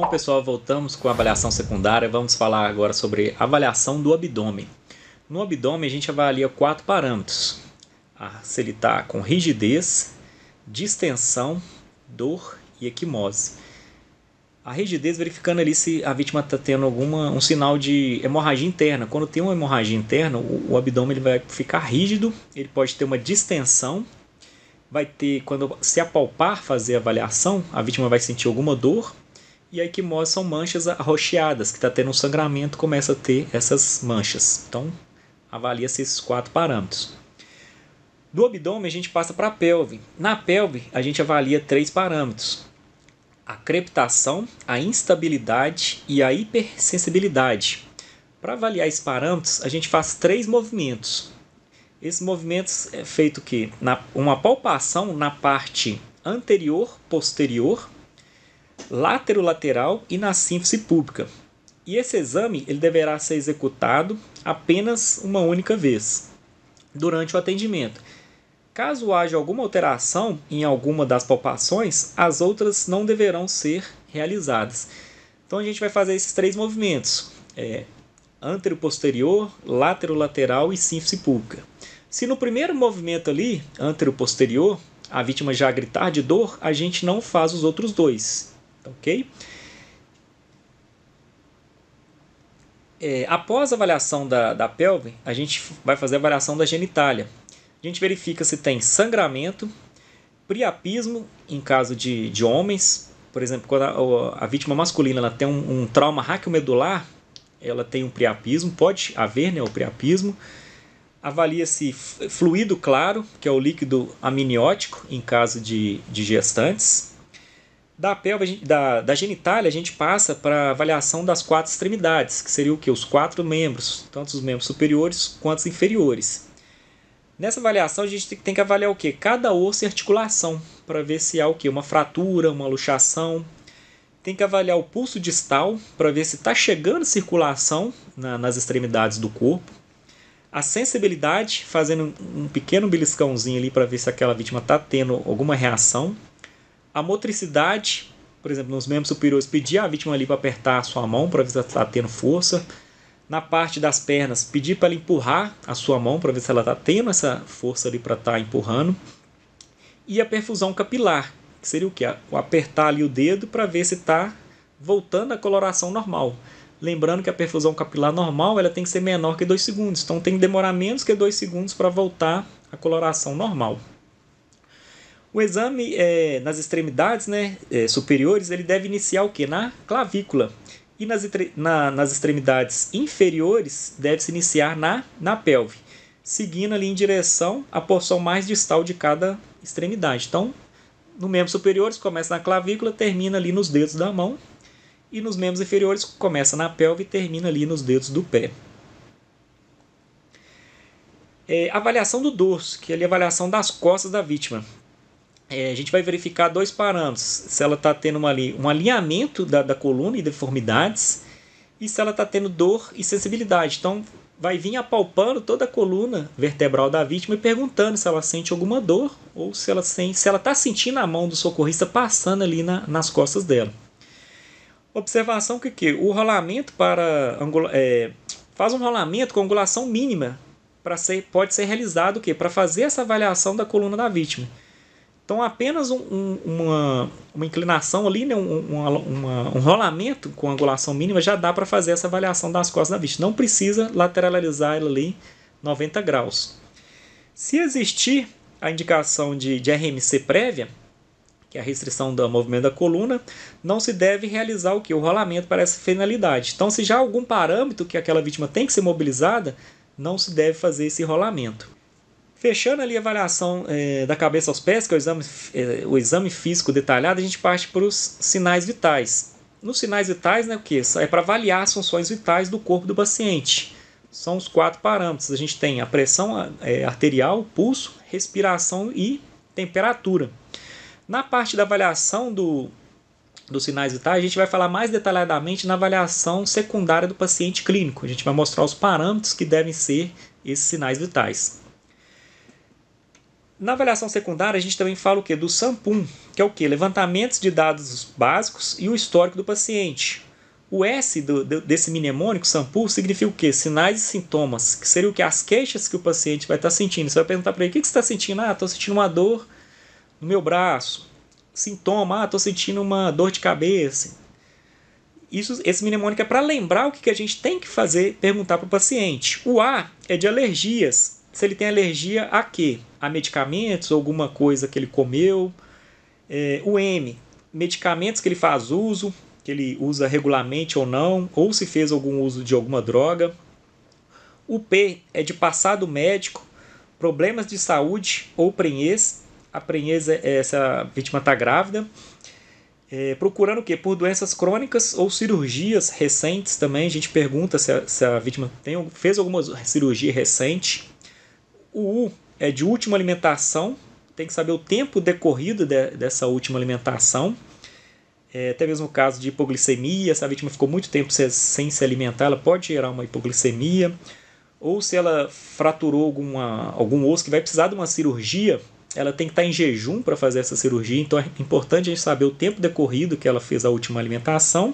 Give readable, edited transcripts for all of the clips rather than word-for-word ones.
Bom, pessoal, voltamos com a avaliação secundária. Vamos falar agora sobre a avaliação do abdômen. No abdômen, a gente avalia 4 parâmetros. Se ele está com rigidez, distensão, dor e equimose. A rigidez, verificando ali se a vítima está tendo um sinal de hemorragia interna. Quando tem uma hemorragia interna, o abdômen ele vai ficar rígido, ele pode ter uma distensão, vai ter, quando se apalpar, fazer a avaliação, a vítima vai sentir alguma dor, e a equimose são manchas arroxeadas, que está tendo um sangramento, começa a ter essas manchas. Então, avalia-se esses 4 parâmetros. Do abdômen, a gente passa para a pelve. Na pelve, a gente avalia 3 parâmetros. A crepitação, a instabilidade e a hipersensibilidade. Para avaliar esses parâmetros, a gente faz 3 movimentos. Esses movimentos é feito o quê? Uma palpação na parte anterior, posterior, lateral e na sínfise púbica. E esse exame ele deverá ser executado apenas uma única vez durante o atendimento. Caso haja alguma alteração em alguma das palpações, as outras não deverão ser realizadas. Então a gente vai fazer esses 3 movimentos: antero-posterior, lateral e sínfise púbica. Se no primeiro movimento ali, antero-posterior, a vítima já gritar de dor, a gente não faz os outros 2. Ok? Após a avaliação da pelve, a gente vai fazer a avaliação da genitália. A gente verifica se tem sangramento, priapismo em caso de homens. Por exemplo, quando a vítima masculina ela tem um trauma raquiomedular, ela tem um priapismo, pode haver, né, o priapismo. Avalia-se fluido claro, que é o líquido amniótico em caso de gestantes. Da pelve, da genitália, a gente passa para a avaliação das 4 extremidades, que seriam o quê? Os 4 membros, tanto os membros superiores quanto os inferiores. Nessa avaliação, a gente tem que avaliar o quê? Cada osso e articulação, para ver se há o quê? Uma fratura, uma luxação. Tem que avaliar o pulso distal, para ver se está chegando circulação nas extremidades do corpo. A sensibilidade, fazendo um pequeno beliscãozinho ali, para ver se aquela vítima está tendo alguma reação. A motricidade, por exemplo, nos membros superiores, pedir à vítima ali para apertar a sua mão para ver se ela está tendo força. Na parte das pernas, pedir para ela empurrar a sua mão para ver se ela está tendo essa força ali para estar empurrando. E a perfusão capilar, que seria o quê? O apertar ali o dedo para ver se está voltando à coloração normal. Lembrando que a perfusão capilar normal ela tem que ser menor que 2 segundos, então tem que demorar menos que 2 segundos para voltar à coloração normal. O exame nas extremidades, né, superiores, ele deve iniciar o quê? Na clavícula. E nas extremidades inferiores, deve-se iniciar na pelve, seguindo ali em direção à porção mais distal de cada extremidade. Então, no membros superiores, começa na clavícula, termina ali nos dedos da mão. E nos membros inferiores, começa na pelve e termina ali nos dedos do pé. Avaliação do dorso, que é a avaliação das costas da vítima. A gente vai verificar 2 parâmetros, se ela está tendo um alinhamento da coluna e deformidades, e se ela está tendo dor e sensibilidade. Então, vai vir apalpando toda a coluna vertebral da vítima e perguntando se ela sente alguma dor ou se ela está sentindo a mão do socorrista passando ali nas costas dela. Observação que o rolamento faz um rolamento com angulação mínima pode ser realizado para fazer essa avaliação da coluna da vítima. Então, apenas uma inclinação ali, né, um rolamento com angulação mínima já dá para fazer essa avaliação das costas da vítima. Não precisa lateralizar ela ali 90 graus. Se existir a indicação de RMC prévia, que é a restrição do movimento da coluna, não se deve realizar o rolamento para essa finalidade. Então, se já há algum parâmetro que aquela vítima tem que ser mobilizada, não se deve fazer esse rolamento. Fechando ali a avaliação da cabeça aos pés, que é o exame físico detalhado, a gente parte para os sinais vitais. Nos sinais vitais, né, o que? É para avaliar as funções vitais do corpo do paciente. São os 4 parâmetros. A gente tem a pressão arterial, pulso, respiração e temperatura. Na parte da avaliação dos sinais vitais, a gente vai falar mais detalhadamente na avaliação secundária do paciente clínico. A gente vai mostrar os parâmetros que devem ser esses sinais vitais. Na avaliação secundária, a gente também fala o quê? Do SAMPUM, que é o quê? Levantamentos de dados básicos e o histórico do paciente. O S desse mnemônico, SAMPUM, significa o quê? Sinais e sintomas, que seria o quê? As queixas que o paciente vai estar sentindo. Você vai perguntar para ele, o que você está sentindo? Ah, estou sentindo uma dor no meu braço. Sintoma, estou sentindo uma dor de cabeça. Esse mnemônico é para lembrar o que a gente tem que fazer, perguntar para o paciente. O A é de alergias. Se ele tem alergia a quê? A medicamentos, alguma coisa que ele comeu. O M, medicamentos que ele faz uso, que ele usa regularmente ou não, ou se fez algum uso de alguma droga. O P é de passado médico, problemas de saúde ou prenhez. A prenhez é se a vítima está grávida. Procurando o quê? Por doenças crônicas ou cirurgias recentes também. A gente pergunta se a vítima fez alguma cirurgia recente. O U é de última alimentação. Tem que saber o tempo decorrido dessa última alimentação. Até mesmo o caso de hipoglicemia. Se a vítima ficou muito tempo sem se alimentar, ela pode gerar uma hipoglicemia. Ou se ela fraturou algum osso que vai precisar de uma cirurgia, ela tem que estar em jejum para fazer essa cirurgia, então é importante a gente saber o tempo decorrido que ela fez a última alimentação.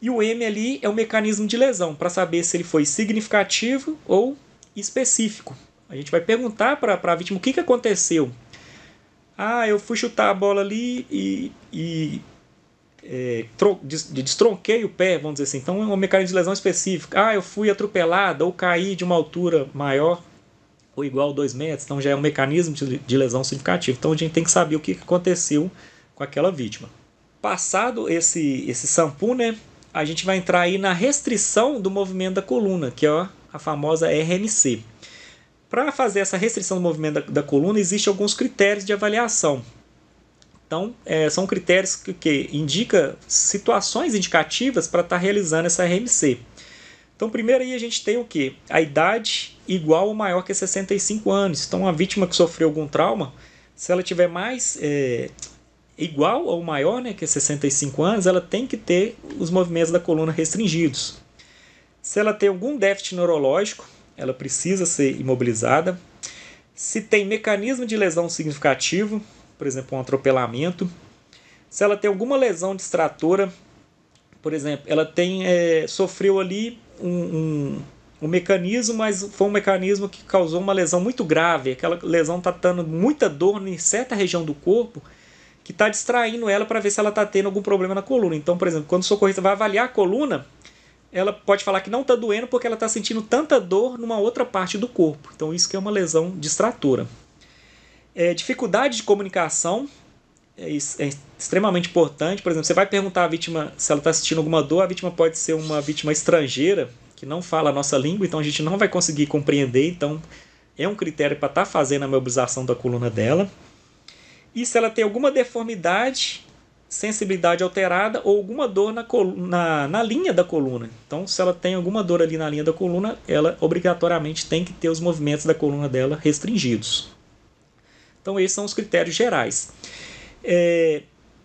E o M ali é o mecanismo de lesão, para saber se ele foi significativo ou específico. A gente vai perguntar para a vítima o que aconteceu. Ah, eu fui chutar a bola ali e destronquei o pé, vamos dizer assim. Então é um mecanismo de lesão específico. Ah, eu fui atropelado ou caí de uma altura maior ou igual a 2 metros, então já é um mecanismo de lesão significativo. Então a gente tem que saber o que aconteceu com aquela vítima. Passado esse SAMPUM, né, a gente vai entrar aí na restrição do movimento da coluna, que é a famosa RMC. Para fazer essa restrição do movimento da coluna, existem alguns critérios de avaliação. Então, são critérios que indicam situações indicativas para estar realizando essa RMC. Então, primeiro aí a gente tem o quê? A idade igual ou maior que 65 anos. Então, uma vítima que sofreu algum trauma, se ela tiver igual ou maior, né, que 65 anos, ela tem que ter os movimentos da coluna restringidos. Se ela tem algum déficit neurológico, ela precisa ser imobilizada. Se tem mecanismo de lesão significativo, por exemplo, um atropelamento. Se ela tem alguma lesão distratora, por exemplo, ela sofreu ali um mecanismo, mas foi um mecanismo que causou uma lesão muito grave. Aquela lesão está dando muita dor em certa região do corpo, que está distraindo ela para ver se ela está tendo algum problema na coluna. Então, por exemplo, quando o socorrista vai avaliar a coluna, ela pode falar que não está doendo porque ela está sentindo tanta dor numa outra parte do corpo. Então, isso que é uma lesão distratora. Dificuldade de comunicação é extremamente importante. Por exemplo, você vai perguntar à vítima se ela está sentindo alguma dor, a vítima pode ser uma vítima estrangeira, que não fala a nossa língua, então a gente não vai conseguir compreender, então é um critério para estar fazendo a mobilização da coluna dela. E se ela tem alguma deformidade, sensibilidade alterada ou alguma dor na linha da coluna. Então, se ela tem alguma dor ali na linha da coluna, ela obrigatoriamente tem que ter os movimentos da coluna dela restringidos. Então, esses são os critérios gerais.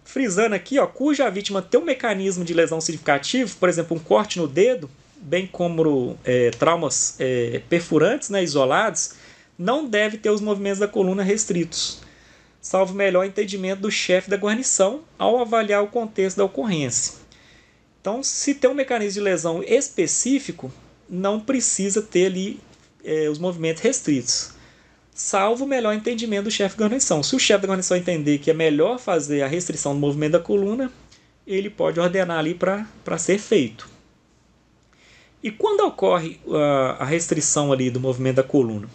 Frisando aqui, cuja vítima tem um mecanismo de lesão significativo, por exemplo, um corte no dedo, bem como traumas perfurantes, né, isolados, não deve ter os movimentos da coluna restritos, salvo melhor entendimento do chefe da guarnição ao avaliar o contexto da ocorrência. Então, se tem um mecanismo de lesão específico, não precisa ter ali os movimentos restritos, salvo o melhor entendimento do chefe da guarnição. Se o chefe da guarnição entender que é melhor fazer a restrição do movimento da coluna, ele pode ordenar ali para ser feito. E quando ocorre a restrição ali do movimento da coluna?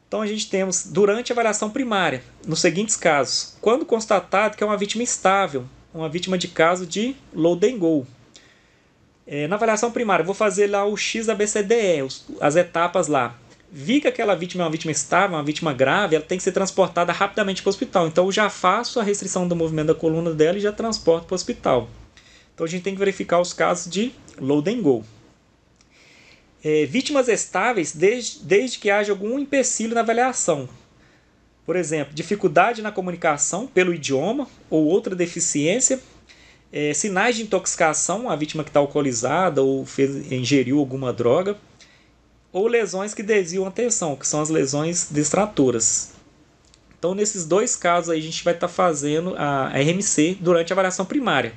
Então a gente temos durante a avaliação primária, nos seguintes casos: quando constatado que é uma vítima estável, uma vítima de caso de load and go. Na avaliação primária, eu vou fazer lá o XABCDE, as etapas lá. Vi que aquela vítima é uma vítima estável, uma vítima grave, ela tem que ser transportada rapidamente para o hospital. Então eu já faço a restrição do movimento da coluna dela e já transporto para o hospital. Então a gente tem que verificar os casos de load and go. Vítimas estáveis desde que haja algum empecilho na avaliação. Por exemplo, dificuldade na comunicação pelo idioma ou outra deficiência, sinais de intoxicação, a vítima que está alcoolizada ou ingeriu alguma droga, ou lesões que desviam a atenção, que são as lesões distratoras. Então, nesses dois casos, aí, a gente vai estar fazendo a RMC durante a avaliação primária.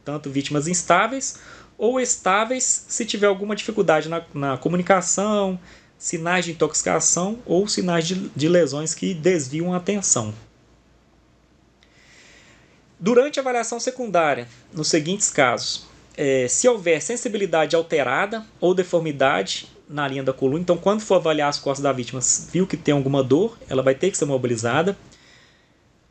Tanto vítimas instáveis ou estáveis, se tiver alguma dificuldade na comunicação, sinais de intoxicação ou sinais de lesões que desviam a atenção. Durante a avaliação secundária, nos seguintes casos, se houver sensibilidade alterada ou deformidade na linha da coluna, então quando for avaliar as costas da vítima, viu que tem alguma dor, ela vai ter que ser mobilizada.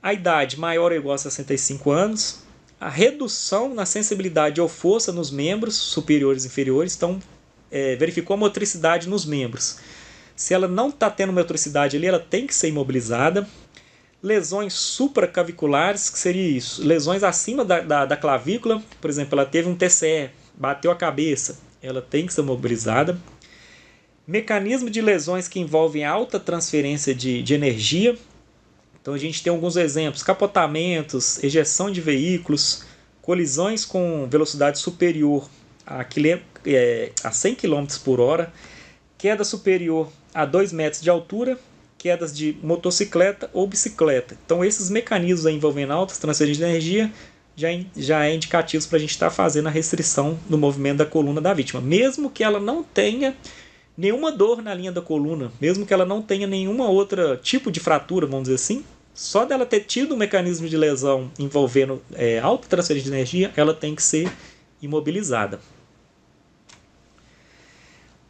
A idade maior ou igual a 65 anos, a redução na sensibilidade ou força nos membros superiores e inferiores, então verificou a motricidade nos membros. Se ela não está tendo motricidade ali, ela tem que ser imobilizada. Lesões supraclaviculares, que seria isso? Lesões acima da clavícula, por exemplo, ela teve um TCE, bateu a cabeça, ela tem que ser mobilizada. Mecanismo de lesões que envolvem alta transferência de energia. Então a gente tem alguns exemplos: capotamentos, ejeção de veículos, colisões com velocidade superior a 100 km por hora, queda superior a 2 metros de altura, quedas de motocicleta ou bicicleta. Então esses mecanismos envolvendo altas transferências de energia já é indicativos para a gente estar fazendo a restrição do movimento da coluna da vítima, mesmo que ela não tenha nenhuma dor na linha da coluna, mesmo que ela não tenha nenhuma outra tipo de fratura, vamos dizer assim. Só dela ter tido um mecanismo de lesão envolvendo alta transferência de energia, ela tem que ser imobilizada.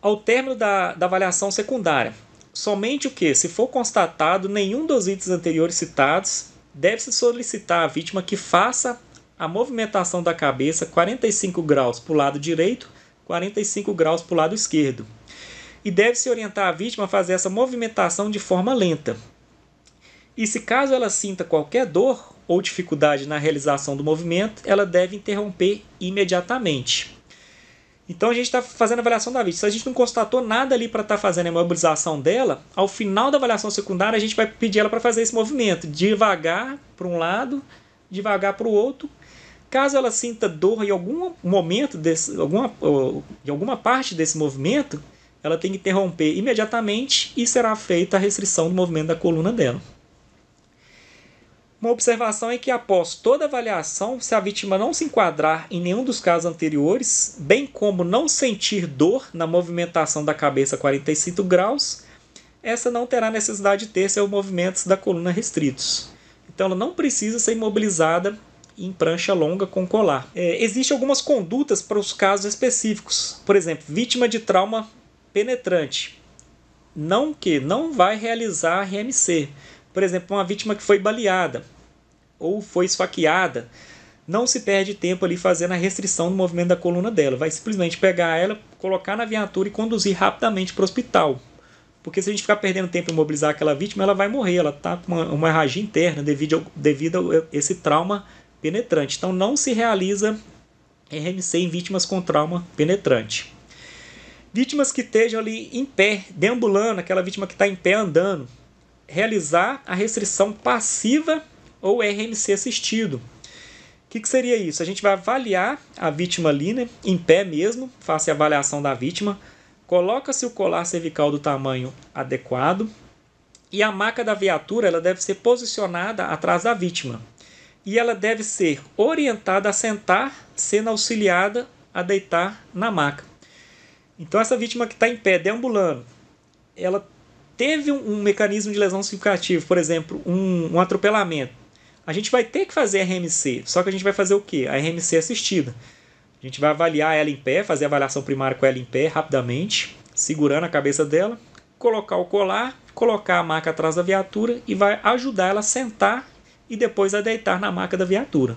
Ao término da avaliação secundária, somente o que? Se for constatado nenhum dos itens anteriores citados, deve-se solicitar à vítima que faça a movimentação da cabeça 45 graus para o lado direito, 45 graus para o lado esquerdo. E deve-se orientar a vítima a fazer essa movimentação de forma lenta. E se caso ela sinta qualquer dor ou dificuldade na realização do movimento, ela deve interromper imediatamente. Então a gente está fazendo a avaliação da vítima. Se a gente não constatou nada ali para estar fazendo a imobilização dela, ao final da avaliação secundária a gente vai pedir ela para fazer esse movimento, devagar para um lado, devagar para o outro. Caso ela sinta dor em algum momento, em alguma parte desse movimento, ela tem que interromper imediatamente e será feita a restrição do movimento da coluna dela. Uma observação é que após toda avaliação, se a vítima não se enquadrar em nenhum dos casos anteriores, bem como não sentir dor na movimentação da cabeça a 45 graus, essa não terá necessidade de ter seus movimentos da coluna restritos. Então ela não precisa ser imobilizada em prancha longa com colar. Existem algumas condutas para os casos específicos. Por exemplo, vítima de trauma penetrante. Não vai realizar RMC. Por exemplo, uma vítima que foi baleada ou foi esfaqueada, não se perde tempo ali fazendo a restrição do movimento da coluna dela. Vai simplesmente pegar ela, colocar na viatura e conduzir rapidamente para o hospital. Porque se a gente ficar perdendo tempo em mobilizar aquela vítima, ela vai morrer. Ela está com uma hemorragia interna devido a esse trauma penetrante. Então não se realiza RMC em vítimas com trauma penetrante. Vítimas que estejam ali em pé, deambulando, aquela vítima que está em pé andando, realizar a restrição passiva ou RMC assistido. O que seria isso? A gente vai avaliar a vítima ali, né, em pé mesmo, faça a avaliação da vítima, coloca-se o colar cervical do tamanho adequado e a maca da viatura ela deve ser posicionada atrás da vítima. E ela deve ser orientada a sentar, sendo auxiliada a deitar na maca. Então essa vítima que está em pé, deambulando, ela teve um mecanismo de lesão significativo, por exemplo, um atropelamento. A gente vai ter que fazer RMC, só que a gente vai fazer o quê? A RMC assistida. A gente vai avaliar ela em pé, fazer a avaliação primária com ela em pé rapidamente, segurando a cabeça dela, colocar o colar, colocar a maca atrás da viatura e vai ajudar ela a sentar e depois a deitar na maca da viatura.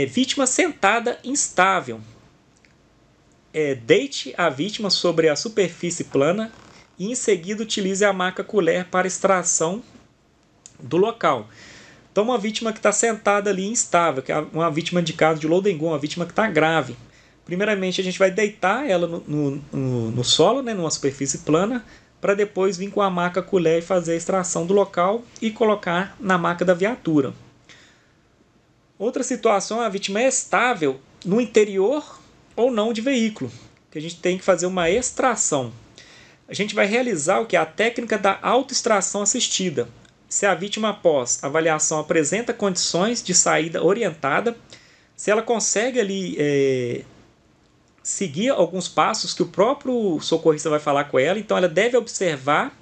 Vítima sentada instável. Deite a vítima sobre a superfície plana e em seguida utilize a maca colher para extração do local. Então uma vítima que está sentada ali instável, que é uma vítima de caso de Loudengoum, uma vítima que está grave. Primeiramente a gente vai deitar ela no solo, né, numa superfície plana, para depois vir com a maca colher e fazer a extração do local e colocar na maca da viatura. Outra situação, a vítima é estável no interior ou não de veículo. que a gente tem que fazer uma extração. A gente vai realizar o que é a técnica da autoextração assistida. Se a vítima, após avaliação, apresenta condições de saída orientada, se ela consegue ali seguir alguns passos que o próprio socorrista vai falar com ela, então ela deve observar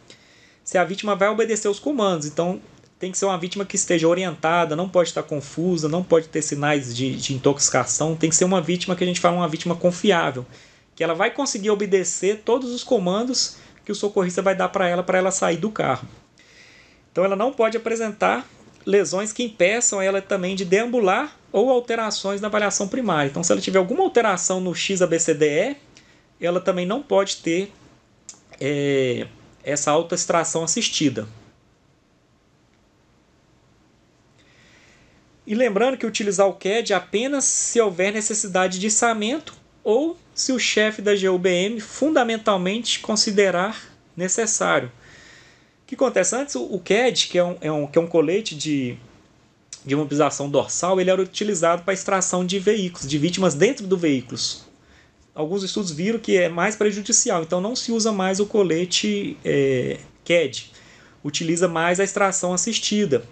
se a vítima vai obedecer os comandos. Então tem que ser uma vítima que esteja orientada, não pode estar confusa, não pode ter sinais de intoxicação, tem que ser uma vítima que a gente fala uma vítima confiável, que ela vai conseguir obedecer todos os comandos que o socorrista vai dar para ela sair do carro. Então ela não pode apresentar lesões que impeçam ela também de deambular ou alterações na avaliação primária. Então se ela tiver alguma alteração no XABCDE, ela também não pode ter essa autoextração assistida. E lembrando que utilizar o CAD apenas se houver necessidade de içamento ou se o chefe da GUBM fundamentalmente considerar necessário. O que acontece? Antes, o CAD, que é um colete de imobilização dorsal, ele era utilizado para extração de veículos, de vítimas dentro do veículo. Alguns estudos viram que é mais prejudicial, então não se usa mais o colete CAD. Utiliza mais a extração assistida.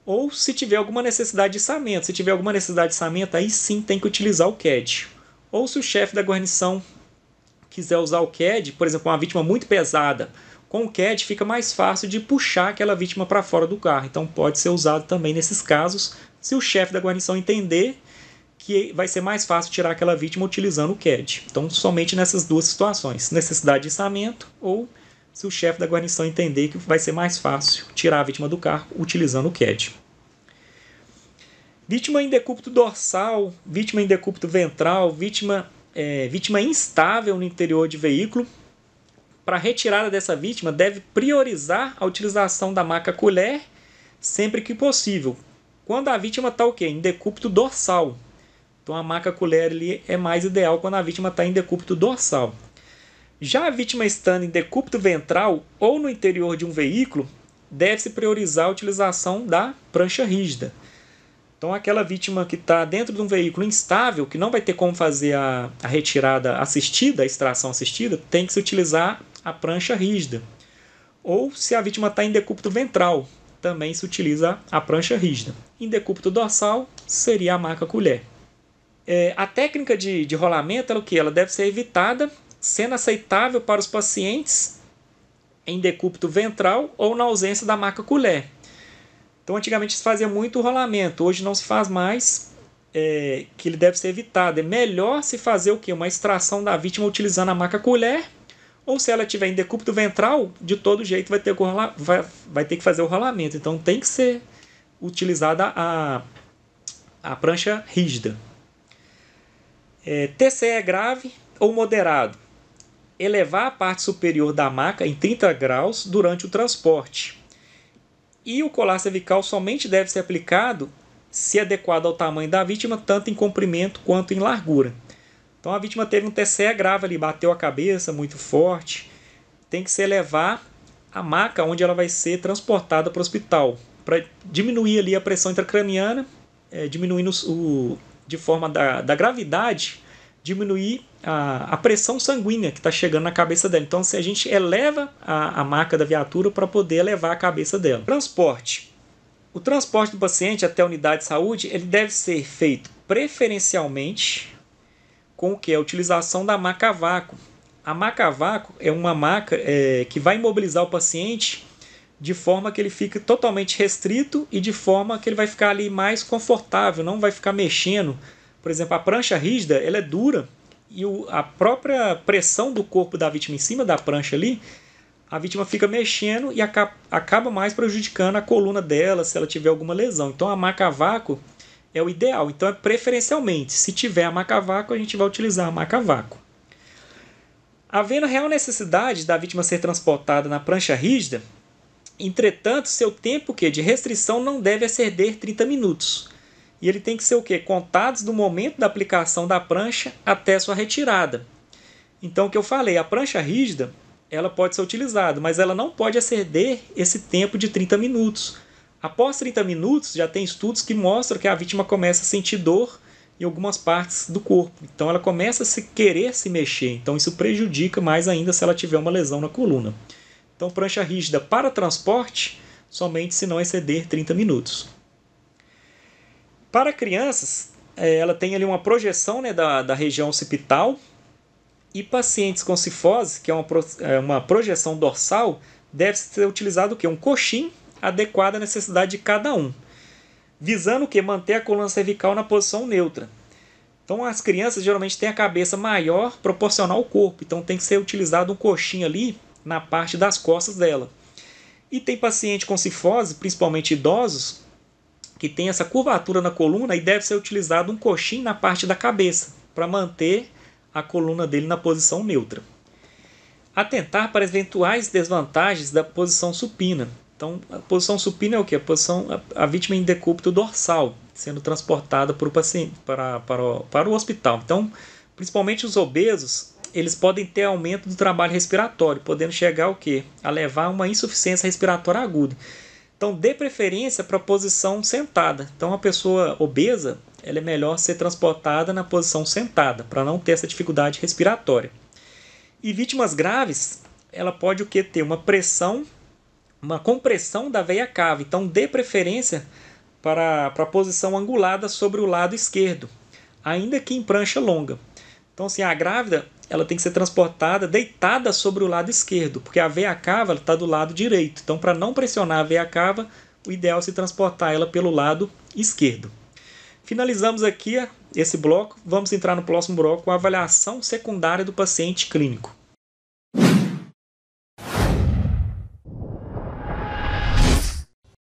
Ou se tiver alguma necessidade de içamento. Se tiver alguma necessidade de içamento, aí sim tem que utilizar o CAD. Ou se o chefe da guarnição quiser usar o CAD, por exemplo, uma vítima muito pesada, com o CAD fica mais fácil de puxar aquela vítima para fora do carro. Então pode ser usado também nesses casos, se o chefe da guarnição entender que vai ser mais fácil tirar aquela vítima utilizando o CAD. Então somente nessas duas situações, necessidade de içamento ou se o chefe da guarnição entender que vai ser mais fácil tirar a vítima do carro utilizando o CAD. Vítima em decúbito dorsal, vítima em decúbito ventral, vítima instável no interior de veículo. Para a retirada dessa vítima, deve priorizar a utilização da maca colher sempre que possível. Quando a vítima está em decúbito dorsal. Então a maca colher ali é mais ideal quando a vítima está em decúbito dorsal. Já a vítima estando em decúbito ventral ou no interior de um veículo, deve-se priorizar a utilização da prancha rígida. Então aquela vítima que está dentro de um veículo instável, que não vai ter como fazer a retirada assistida, a extração assistida, tem que se utilizar a prancha rígida. Ou se a vítima está em decúbito ventral, também se utiliza a prancha rígida. Em decúbito dorsal, seria a maca colher. A técnica de rolamento ela deve ser evitada, sendo aceitável para os pacientes em decúbito ventral ou na ausência da maca colher. Então, antigamente se fazia muito rolamento, hoje não se faz mais, que ele deve ser evitado. É melhor se fazer uma extração da vítima utilizando a maca colher, ou se ela estiver em decúbito ventral, de todo jeito vai ter que fazer o rolamento. Então, tem que ser utilizada a prancha rígida. TCE grave ou moderado. Elevar a parte superior da maca em 30 graus durante o transporte. E o colar cervical somente deve ser aplicado se adequado ao tamanho da vítima, tanto em comprimento quanto em largura. Então a vítima teve um TCE grave ali, bateu a cabeça muito forte, tem que se elevar a maca onde ela vai ser transportada para o hospital, para diminuir ali a pressão intracraniana, diminuindo de forma da gravidade, diminuir a pressão sanguínea que está chegando na cabeça dela. Então, se a gente eleva a maca da viatura para poder elevar a cabeça dela. Transporte. O transporte do paciente até a unidade de saúde ele deve ser feito preferencialmente com a utilização da maca a vácuo. A maca a vácuo é uma maca que vai imobilizar o paciente de forma que ele fica totalmente restrito e de forma que ele vai ficar ali mais confortável, não vai ficar mexendo. Por exemplo, a prancha rígida ela é dura e a própria pressão do corpo da vítima em cima da prancha ali, a vítima fica mexendo e acaba mais prejudicando a coluna dela se ela tiver alguma lesão. Então a maca a vácuo é o ideal. Então preferencialmente, se tiver a maca a vácuo, a gente vai utilizar a maca a vácuo. Havendo real necessidade da vítima ser transportada na prancha rígida, entretanto, seu tempo de restrição não deve exceder 30 minutos. E ele tem que ser contados do momento da aplicação da prancha até sua retirada. Então, o que eu falei, a prancha rígida, ela pode ser utilizada, mas ela não pode exceder esse tempo de 30 minutos. Após 30 minutos, já tem estudos que mostram que a vítima começa a sentir dor em algumas partes do corpo. Então ela começa a querer se mexer, então isso prejudica mais ainda se ela tiver uma lesão na coluna. Então prancha rígida para transporte, somente se não exceder 30 minutos. Para crianças, ela tem ali uma projeção, né, da região occipital, e pacientes com cifose, que é uma projeção dorsal, deve ser utilizado o quê? Um coxim adequado à necessidade de cada um, visando o quê? Manter a coluna cervical na posição neutra. Então as crianças geralmente têm a cabeça maior proporcional ao corpo, então tem que ser utilizado um coxim ali na parte das costas dela. E tem paciente com cifose, principalmente idosos, que tem essa curvatura na coluna e deve ser utilizado um coxim na parte da cabeça, para manter a coluna dele na posição neutra. Atentar para eventuais desvantagens da posição supina. Então, a posição supina é o que? A vítima em decúbito dorsal, sendo transportada para o paciente, para o hospital. Então, principalmente os obesos, eles podem ter aumento do trabalho respiratório, podendo chegar ao quê? A levar a uma insuficiência respiratória aguda. Então, dê preferência para a posição sentada. Então, a pessoa obesa, ela é melhor ser transportada na posição sentada, para não ter essa dificuldade respiratória. E vítimas graves, ela pode o quê? Ter uma compressão da veia cava. Então, dê preferência para a posição angulada sobre o lado esquerdo, ainda que em prancha longa. Então, assim, a grávida, ela tem que ser transportada deitada sobre o lado esquerdo, porque a veia cava está do lado direito. Então, para não pressionar a veia cava, o ideal é se transportar ela pelo lado esquerdo. Finalizamos aqui esse bloco. Vamos entrar no próximo bloco com a avaliação secundária do paciente clínico.